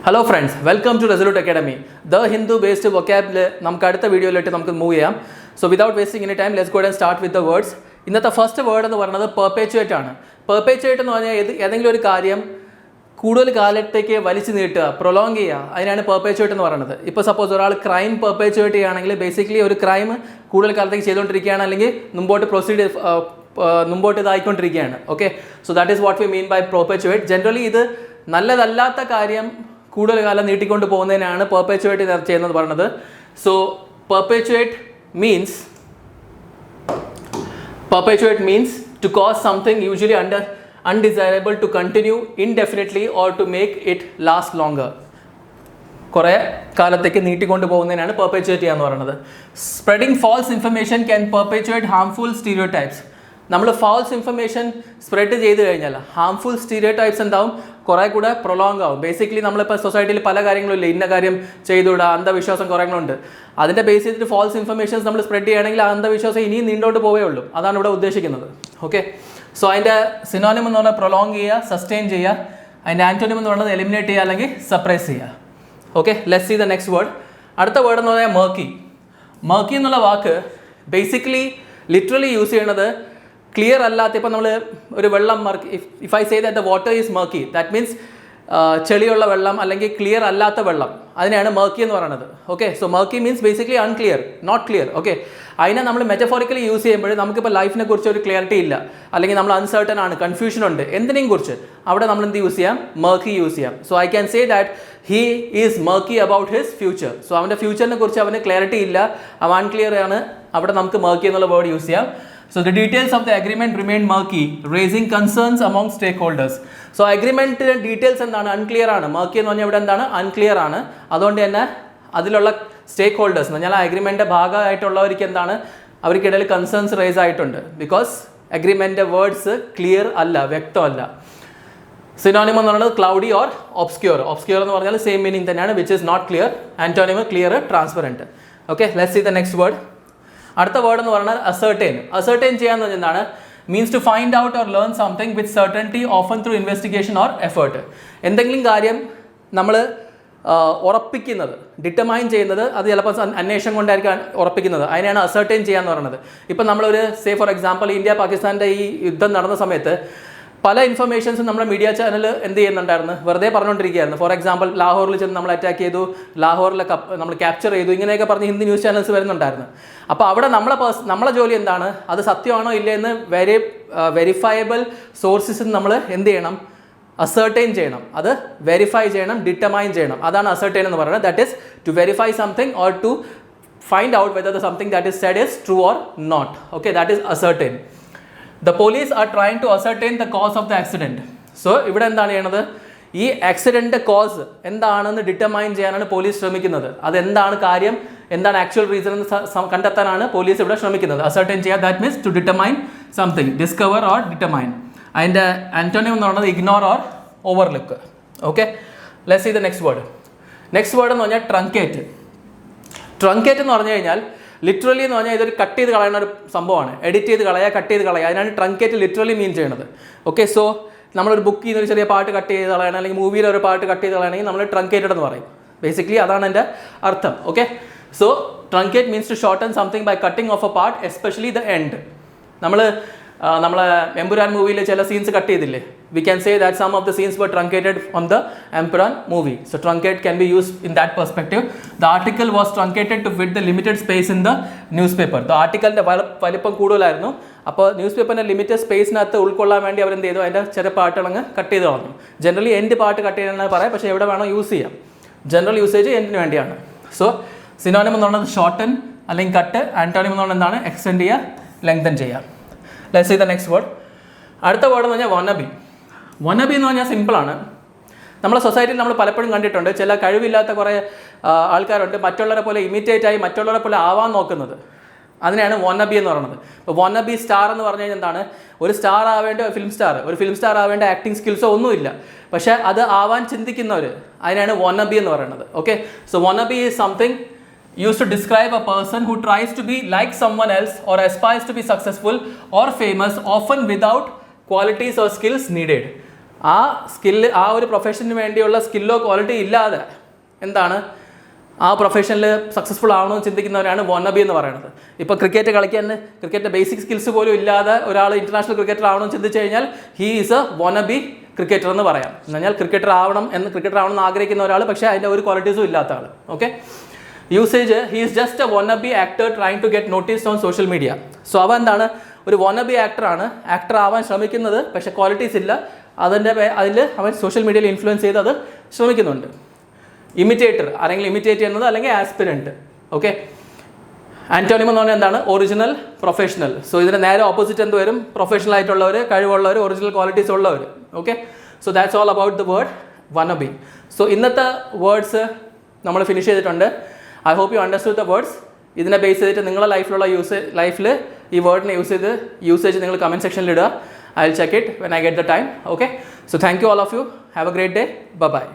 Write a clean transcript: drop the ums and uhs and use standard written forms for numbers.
Hello friends, welcome to Resolute Academy. The Hindu based vocabulary നമുക്ക് അടുത്ത വീഡിയോയിലോട്ട് നമുക്ക് മൂവ് ചെയ്യാം. So without wasting any time, let's go ahead and start with the words. ഇന്നത്തെ first word എന്ന് പറയുന്നത് പെർപേച്വേറ്റ് ആണ്. പെർപേച്വേറ്റ് എന്ന് പറഞ്ഞാൽ ഏതെങ്കിലും ഒരു കാര്യം കൂടുതൽ കാലത്തേക്ക് വലിച്ചു നീട്ടുക, പ്രൊലോങ് ചെയ്യുക, അതിനാണ് പെർപേച്വേറ്റ് എന്ന് പറയുന്നത്. ഇപ്പോൾ സപ്പോസ് ഒരാൾ ക്രൈം പെർപേച്വേറ്റ് ചെയ്യുകയാണെങ്കിൽ ബേസിക്കലി ഒരു ക്രൈം കൂടുതൽ കാലത്തേക്ക് ചെയ്തുകൊണ്ടിരിക്കുകയാണ്, അല്ലെങ്കിൽ മുമ്പോട്ട് ഇതായിക്കൊണ്ടിരിക്കുകയാണ്. Okay, so that is what we mean by perpetuate. Generally ഇത് നല്ലതല്ലാത്ത കാര്യം കൂടുതൽ കാലം നീട്ടിക്കൊണ്ട് പോകുന്നതിനാണ് പെർപേച്വേറ്റ് ചെയ്യുന്നത് പറയുന്നത്. So perpetuate means to cause something usually undesirable to continue indefinitely or to make it last longer. കുറേ കാലത്തേക്ക് നീട്ടിക്കൊണ്ട് പോകുന്നതിനാണ് പെർപേച്വേറ്റ് ചെയ്യുക എന്ന് പറയുന്നത്. Spreading false information can perpetuate harmful stereotypes. നമ്മൾ ഫാൾസ് ഇൻഫർമേഷൻ സ്പ്രെഡ് ചെയ്ത് കഴിഞ്ഞാൽ ഹാംഫുൾ സ്റ്റീരിയോടൈപ്സ് എന്താവും, കുറേ കൂടെ പ്രൊലോങ് ആവും. ബേസിക്കലി നമ്മളിപ്പോൾ സൊസൈറ്റിയിൽ പല കാര്യങ്ങളും ഇല്ല, ഇന്ന കാര്യം ചെയ്തുകൂടാ, അന്ധവിശ്വാസം കുറേങ്ങളുണ്ട്. അതിൻ്റെ ബേസ് ചെയ്തിട്ട് ഫാൾസ് ഇൻഫർമേഷൻസ് നമ്മൾ സ്പ്രെഡ് ചെയ്യുകയാണെങ്കിൽ ആ അന്ധവിശ്വാസം ഇനിയും നീണ്ടോട്ട് പോവേ ഉള്ളൂ. അതാണ് ഇവിടെ ഉദ്ദേശിക്കുന്നത്. ഓക്കെ, സോ അതിൻ്റെ സിനോണിം എന്ന് പറഞ്ഞാൽ പ്രൊലോങ് ചെയ്യുക, സസ്റ്റെയിൻ ചെയ്യുക. അതിൻ്റെ ആൻറ്റോണിം എന്ന് പറയുന്നത് എലിമിനേറ്റ് ചെയ്യുക അല്ലെങ്കിൽ സപ്രസ് ചെയ്യുക. Okay, let's see the next word. അടുത്ത വേർഡ് എന്ന് പറഞ്ഞാൽ മർക്കി. മർക്കി എന്നുള്ള വാക്ക് ബേസിക്കലി ലിറ്ററലി യൂസ് ചെയ്യണത് ക്ലിയർ അല്ലാത്ത, ഇപ്പോൾ നമ്മൾ ഒരു വെള്ളം if I say that the water is murky, that means ചെളിയുള്ള വെള്ളം അല്ലെങ്കിൽ ക്ലിയർ അല്ലാത്ത വെള്ളം, അതിനെയാണ് മർക്കി എന്ന് പറയുന്നത്. Okay, so murky means basically unclear, not clear. Okay, അതിനെ നമ്മൾ മെറ്റഫോറിക്കലി യൂസ് ചെയ്യുമ്പോൾ നമുക്കിപ്പോൾ ലൈഫിനെ കുറിച്ച് ഒരു ക്ലിയറിറ്റി ഇല്ല, അല്ലെങ്കിൽ നമ്മൾ അൺസർട്ടൺ ആണ്, കൺഫ്യൂഷൻ ഉണ്ട്, എന്തിനേയും കുറിച്ച്, അവിടെ നമ്മൾ എന്ത് യൂസ് ചെയ്യാം, മർക്കി യൂസ് ചെയ്യാം. So I can say that he is murky about his future. So അവൻ്റെ ഫ്യൂച്ചറിനെ കുറിച്ച് അവന് ക്ലാരിറ്റി ഇല്ല, അവൻ അൺക്ലിയർ ആണ്, അവിടെ നമുക്ക് മർക്കി എന്നുള്ള വേർഡ് യൂസ് ചെയ്യാം. So the details of the agreement remained murky, raising concerns among stakeholders. So agreement details എന്താണ്, അൺക്ലിയർ ആണ്. മർക്കി എന്ന് പറഞ്ഞാൽ ഇവിടെ എന്താണ്, അൺക്ലിയർ ആണ്. അതുകൊണ്ട് തന്നെ അതിലുള്ള സ്റ്റേക്ക് ഹോൾഡേഴ്സ് എന്ന് പറഞ്ഞാൽ അഗ്രിമെൻറ്റിൻ്റെ ഭാഗമായിട്ടുള്ളവർക്ക് എന്താണ്, അവർക്കിടയിൽ കൺസേൺസ് റേസ് ആയിട്ടുണ്ട്. ബിക്കോസ് അഗ്രിമെൻറ്റിൻ്റെ വേർഡ്സ് ക്ലിയർ അല്ല, വ്യക്തമല്ല. സിനോണിം എന്ന് പറയുന്നത് ക്ലൗഡി ഓർ ഒബ്സ്ക്യൂർ. ഒബ്സ്ക്യൂർ എന്ന് പറഞ്ഞാൽ സെയിം മീനിങ് തന്നെയാണ്, which is not clear. Antonym clear, transparent. Okay, let's see the next word. അടുത്ത വേർഡ് എന്ന് പറയുന്നത് അസർട്ടൈൻ. അസർട്ടൈൻ ചെയ്യാന്ന് പറഞ്ഞാൽ എന്താണ്, means to find out or learn something with certainty, often through investigation or effort. എന്തെങ്കിലും കാര്യം നമ്മൾ ഉറപ്പിക്കുന്നത്, ഡിറ്റർമൈൻ ചെയ്യുന്നത്, അത് ചിലപ്പോൾ അന്വേഷണം കൊണ്ടായിരിക്കും ഉറപ്പിക്കുന്നത്, അതിനെയാണ് അസർട്ടൈൻ ചെയ്യാന്ന് പറയുന്നത്. ഇപ്പം നമ്മളൊരു ഫോർ എക്സാമ്പിൾ ഇന്ത്യ പാകിസ്ഥാൻ്റെ ഈ യുദ്ധം നടന്ന സമയത്ത് പല ഇൻഫർമേഷൻസും നമ്മുടെ മീഡിയ ചാനൽ എന്ത് ചെയ്യുന്നുണ്ടായിരുന്നു, വെറുതെ പറഞ്ഞുകൊണ്ടിരിക്കുകയായിരുന്നു. ഫോർ എക്സാമ്പിൾ ലാഹോറിൽ ചെന്ന് നമ്മൾ അറ്റാക്ക് ചെയ്തു, ലാഹോറിലെ നമ്മൾ ക്യാപ്ചർ ചെയ്തു, ഇങ്ങനെയൊക്കെ പറഞ്ഞ് ഹിന്ദി ന്യൂസ് ചാനൽസ് വരുന്നുണ്ടായിരുന്നു. അപ്പോൾ അവിടെ നമ്മളെ ജോലി എന്താണ്, അത് സത്യമാണോ ഇല്ലയെന്ന് വെരിഫയബിൾ സോഴ്സസ് നമ്മൾ എന്ത് ചെയ്യണം, അസർട്ടൈൻ ചെയ്യണം, അത് വെരിഫൈ ചെയ്യണം, ഡിറ്റർമൈൻ ചെയ്യണം. അതാണ് അസർട്ടൈൻ എന്ന് പറയുന്നത്. That is to verify something or to find out whether the something that is said is true or not. Okay, that is ascertain. The police are trying to ascertain the cause of the accident. So ഇവിടെ എന്താണ് ചെയ്യണത്, ഈ accident cos എന്താണെന്ന് determine ചെയ്യാനാണ് police ശ്രമിക്കുന്നത്. അതെന്താണ് കാര്യം, എന്താണ് ആക്ച്വൽ റീസൺ എന്ന് കണ്ടെത്താനാണ് പോലീസ് ഇവിടെ ശ്രമിക്കുന്നത്. അസർട്ടൈൻ ചെയ്യുക, that means to determine something, discover or determine. അതിൻ്റെ ആൻറ്റോണിം എന്ന് പറയുന്നത് ignore or overlook. Okay, let's see the next word. Next word എന്ന് പറഞ്ഞാൽ ട്രങ്കേറ്റ്. ട്രങ്കേറ്റ് എന്ന് പറഞ്ഞു കഴിഞ്ഞാൽ ലിറ്ററലി എന്ന് പറഞ്ഞാൽ ഇതൊരു കട്ട് ചെയ്ത് കളയുന്ന ഒരു സംഭവമാണ്. എഡിറ്റ് ചെയ്ത് കളയുക, കട്ട് ചെയ്ത് കളയുക, അതിനാണ് ട്രങ്കേറ്റ് ലിറ്ററലി മീൻ ചെയ്യുന്നത്. ഓക്കെ, സോ നമ്മളൊരു ബുക്കിൽ നിന്ന് ഒരു ചെറിയ പാട്ട് കട്ട് ചെയ്ത് കളയണം, അല്ലെങ്കിൽ മൂവിയിലെ ഒരു പാട്ട് കട്ട് ചെയ്ത് കളയണമെങ്കിൽ നമ്മൾ ട്രങ്കേറ്റഡ് എന്ന് പറയും. ബേസിക്കലി അതാണ് എൻ്റെ അർത്ഥം. Okay, so truncate means to shorten something by cutting off a part, especially the end. നമ്മളെ എമ്പുരാൻ മൂവിയിൽ ചില സീൻസ് കട്ട് ചെയ്തില്ലേ, we can say that some of the scenes were truncated on the Emperor movie. So truncate can be used in that perspective. The article was truncated to fit the limited space in the newspaper. The article വലിപ്പം കൂടുതലായിരുന്നു, അപ്പോൾ news പേപ്പറിൻ്റെ limited സ്പേസിനകത്ത് ഉൾക്കൊള്ളാൻ വേണ്ടി അവരെന്ത് ചെയ്തു, അതിൻ്റെ ചെറിയ പാട്ടുകളങ്ങ് കട്ട് ചെയ്ത് കളഞ്ഞു. ജനറലി എൻഡ് പാർട്ട് കട്ട് ചെയ്യണമെന്ന് പറയാം, പക്ഷേ എവിടെ വേണോ യൂസ് ചെയ്യാം. ജനറൽ യൂസേജ് എൻഡിന് വേണ്ടിയാണ്. സോ സിനോണിം എന്ന് പറയുന്നത് ഷോർട്ടൻ അല്ലെങ്കിൽ കട്ട്, ആൻറ്റോണിം എന്ന് പറയുന്നത് എന്താണ്, എക്സ്റ്റെൻഡ് ചെയ്യുക, ലെങ്തൻ ചെയ്യുക. Let's see the next word. അടുത്ത വേർഡ് എന്ന് പറഞ്ഞാൽ വനബി. വനബി എന്ന് പറഞ്ഞാൽ സിമ്പിളാണ്. നമ്മളെ സൊസൈറ്റിയിൽ നമ്മൾ പലപ്പോഴും കണ്ടിട്ടുണ്ട്, ചില കഴിവില്ലാത്ത കുറേ ആൾക്കാരുണ്ട്, മറ്റുള്ളവരെ പോലെ ഇമിറ്റേറ്റ് ആയി മറ്റുള്ളവരെ പോലെ ആവാൻ നോക്കുന്നത്. അതിനെയാണ് വനബി എന്ന് പറയുന്നത്. ഇപ്പോൾ വനബി സ്റ്റാർ എന്ന് പറഞ്ഞു കഴിഞ്ഞാൽ എന്താണ്, ഒരു സ്റ്റാർ ആവേണ്ട ഒരു ഫിലിം സ്റ്റാർ ആവേണ്ട ആക്ടിങ് സ്കിൽസോ ഒന്നുമില്ല, പക്ഷേ അത് ആവാൻ ചിന്തിക്കുന്നവർ, അതിനാണ് വനബി എന്ന് പറയുന്നത്. Okay, so wannabe is something used to describe a person who tries to be like someone else or aspires to be successful or famous, often without qualities or skills needed. ആ skill, ആ ഒരു പ്രൊഫഷന് വേണ്ടിയുള്ള സ്കില്ലോ quality ഇല്ലാതെ എന്താണ് ആ പ്രൊഫഷനിൽ successful ആവണമെന്ന് ചിന്തിക്കുന്നവരാണ് വോണബി എന്ന് പറയുന്നത്. ഇപ്പോൾ ക്രിക്കറ്റ് കളിക്കാൻ ക്രിക്കറ്റ് ബേസിക് സ്കിൽസ് പോലും ഇല്ലാതെ ഒരാൾ ഇൻ്റർനാഷണൽ ക്രിക്കറ്റർ ആവണമെന്ന് ചിന്തിച്ചു കഴിഞ്ഞാൽ ഹീ ഈസ് എ വോണബി ക്രിക്കറ്റർ എന്ന് പറയാം. എന്ന് പറഞ്ഞാൽ ക്രിക്കറ്റർ ആവണമെന്ന് ആഗ്രഹിക്കുന്ന ഒരാൾ, പക്ഷേ അതിൻ്റെ ഒരു ക്വാളിറ്റീസും ഇല്ലാത്ത ആൾ. Okay, usage, he is just a wannabe actor trying to get noticed on social media. So അവൻ എന്താണ്, ഒരു വോണബി ആക്ടറാണ്, ആക്ടർ ആവാൻ ശ്രമിക്കുന്നത്, പക്ഷേ ക്വാളിറ്റീസ് ഇല്ല. അതിൽ അവൻ സോഷ്യൽ മീഡിയയിൽ ഇൻഫ്ലുവൻസ് ചെയ്ത് അത് ശ്രമിക്കുന്നുണ്ട്. ഇമിറ്റേറ്റർ, ആരെങ്കിലും ഇമിറ്റേറ്റ് ചെയ്യുന്നത്, അല്ലെങ്കിൽ ആസ്പിരൻറ്റ്. ഓക്കെ, ആൻറ്റോണിം എന്ന് പറഞ്ഞാൽ എന്താണ്, ഒറിജിനൽ, പ്രൊഫഷണൽ. സോ ഇതിന് നേരെ ഓപ്പോസിറ്റ് എന്ത് വരും, പ്രൊഫഷണൽ ആയിട്ടുള്ളവർ, കഴിവുള്ളവർ, ഒറിജിനൽ ക്വാളിറ്റീസ് ഉള്ളവർ. Okay, so that's all about the word wannabe. So ഇന്നത്തെ വേർഡ്സ് നമ്മൾ ഫിനിഷ് ചെയ്തിട്ടുണ്ട്. I hope you understood the words. ഇതിനെ ബേസ് ചെയ്തിട്ട് നിങ്ങളുടെ ലൈഫിൽ ഈ വേർഡിനെ യൂസേജ് നിങ്ങൾ കമൻറ്റ് സെക്ഷനിൽ ഇടുക. I will check it when I get the time. Okay, so thank you all of you. Have a great day. By.